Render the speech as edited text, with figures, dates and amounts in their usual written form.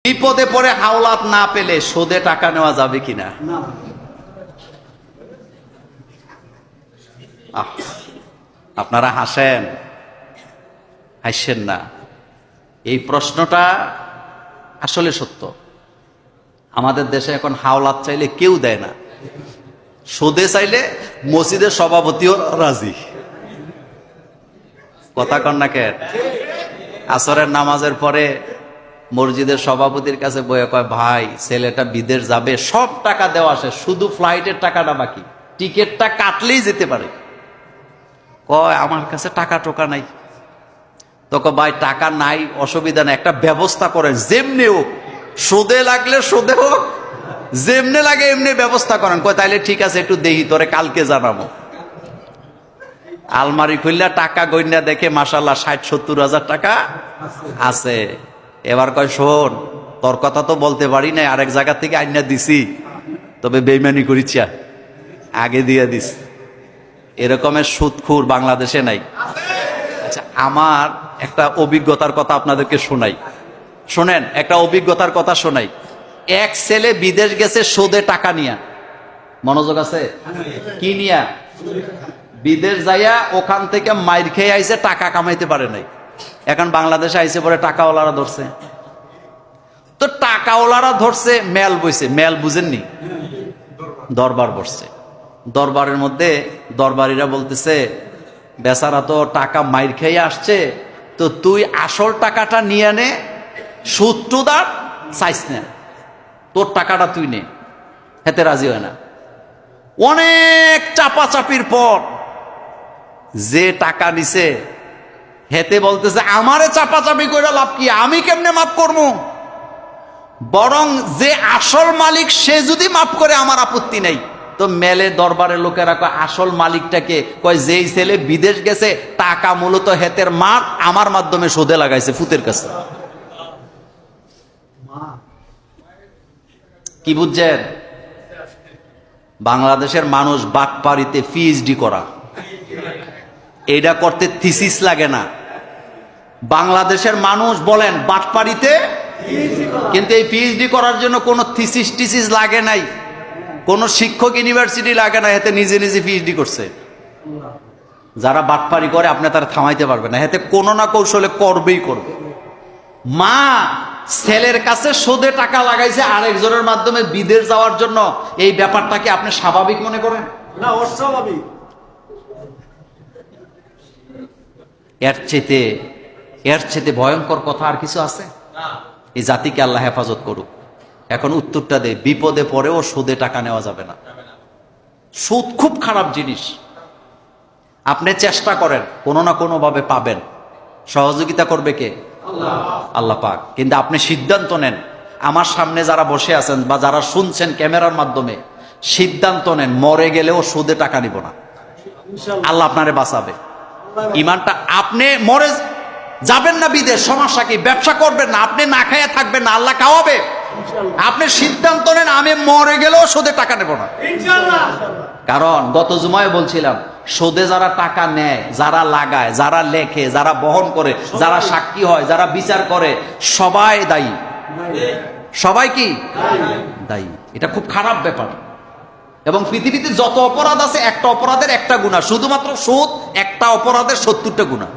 বিপদে পড়ে হাওলাত না পেলে সুদে টাকা নেওয়া যাবে কিনা? আপনারা হাসেন না। এই প্রশ্নটা আসলে সত্য। আমাদের দেশে এখন হাওলাত চাইলে কেউ দেয় না, সুদে চাইলে মসজিদের সভাপতিও রাজি। কথা কন না কেন? আসরের নামাজের পরে মসজিদের সভাপতির কাছে বয়ে কয়, ভাই ছেলেটা বিদেশ যাবে, সব টাকা দেওয়া আসে, শুধু ফ্লাইটের টাকাটা বাকি, টিকিটটা কাটলেই যেতে পারে। কয় আমার কাছে টাকা টোকা নাই। তোকে ভাই টাকা নাই, অসুবিধা নাই, একটা ব্যবস্থা করেন, যেমনি হোক, সুদে লাগলে সুদে হোক, যেমনি লাগে এমনি ব্যবস্থা করেন। কয় তাইলে ঠিক আছে, একটু দেহি, তোরে কালকে জানাবো। আলমারি খুললে টাকা গইনা দেখে মাশাআল্লাহ ৬০-৭০ হাজার টাকা আছে। এবার কয় শোন, তোর কথা তো বলতে পারি নাই, আরেক জায়গা থেকে আইনা দিছি, তবে বেইমানি করিস, আগে দিয়ে দিস। এরকমের সুদখোর বাংলাদেশে নাই। আচ্ছা, আমার একটা অভিজ্ঞতার কথা আপনাদেরকে শোনাই, শোনেন, একটা অভিজ্ঞতার কথা শোনাই। এক ছেলে বিদেশ গেছে সুদে টাকা নিয়া। মনোযোগ আছে? কি নিয়া? বিদেশ যাইয়া ওখান থেকে মাইর খেয়ে আইছে, টাকা কামাইতে পারে নাই। এখন বাংলাদেশে আইসে পরে টাকাওয়ালারা ধরছে। তো টাকাওয়ালারা ধরছে, মেল বইছে, মেল বুঝেননি, দরবার বসছে। দরবারের মধ্যে দরবারিরা বলতেছে, বেচারা তো টাকা মাইর খেয়ে আসছে, তো তুই আসল টাকাটা নিয়ে নে, সুদ টুদ আর চাইস না, তোর টাকাটা তুই নে। হেতে রাজি হয় না। অনেক চাপাচাপির পর যে টাকা নিছে হেতে বলতেছে, আমারে চাপাচাপি করে লাভ কি, আমি কেমনে মাফ করবো? বরং যে আসল মালিক সে যদি মাফ করে আমার আপত্তি নেই। তো মেলে দরবারের লোকেরা কয়, আসল মালিকটাকে? কয় যেই ছেলে বিদেশ গেছে, টাকা মূলত হেতের মা আমার মাধ্যমে সুদে লাগাইছে ফুতের কাছে। কি বুঝছেন? বাংলাদেশের মানুষ বাটপাড়িতে পিএইচডি করা, এইটা করতে থিসিস লাগে না। বাংলাদেশের মানুষ বলেন বাটপাড়িতে, কিন্তু এই পিএইচডি করার জন্য কোনো থিসিস টিসিস লাগে নাই, কোনো শিক্ষক ইউনিভার্সিটি লাগে না, এতে নিজে নিজে পিএইচডি করছে। যারা বাটপাড়ি করে আপনি তারা থামাইতে পারবে না, এতে কোনো না কৌশলে করবেই করবে। মা ছেলের কাছে সুদে টাকা লাগাইছে আরেকজনের মাধ্যমে বিদেশ যাওয়ার জন্য, এই ব্যাপারটাকে আপনি স্বাভাবিক মনে করেন? না, অস্বাভাবিক। এর চেয়ে ভয়ঙ্কর কথা আর কিছু আছে? এই জাতিকে আল্লাহ হেফাজত করুক। এখন উত্তরটা দে, বিপদে পড়েও সুদে টাকা নেওয়া যাবে না। সুদ খুব খারাপ জিনিস। আপনি চেষ্টা করেন, কোনো না কোনো ভাবে পাবেন। সহযোগিতা করবে কে? আল্লাহ পাক। কিন্তু আপনি সিদ্ধান্ত নেন, আমার সামনে যারা বসে আছেন বা যারা শুনছেন ক্যামেরার মাধ্যমে, সিদ্ধান্ত নেন, মরে গেলেও সুদে টাকা নিব না। আল্লাহ আপনারে বাঁচাবে। ইমানটা, আপনি মরে যাবেন না বিদেশ, সমস্যা কি? ব্যবসা করবেন না, আপনি না খাইয়া থাকবেন না, আল্লাহ খাওয়াবে। আপনি সিদ্ধান্ত নেন, আমি মরে গেলেও সুদে টাকা নেব না। কারণ গত জুমায় বলছিলাম, সুদে যারা টাকা নেয়, যারা লাগায়, যারা লেখে, যারা বহন করে, যারা সাক্ষী হয়, যারা বিচার করে, সবাই দায়ী। সবাই কি দায়ী? এটা খুব খারাপ ব্যাপার। এবং পৃথিবীতে যত অপরাধ আছে, একটা অপরাধের একটা গুনাহ, শুধুমাত্র সুদ একটা অপরাধের ৭০টা গুনাহ।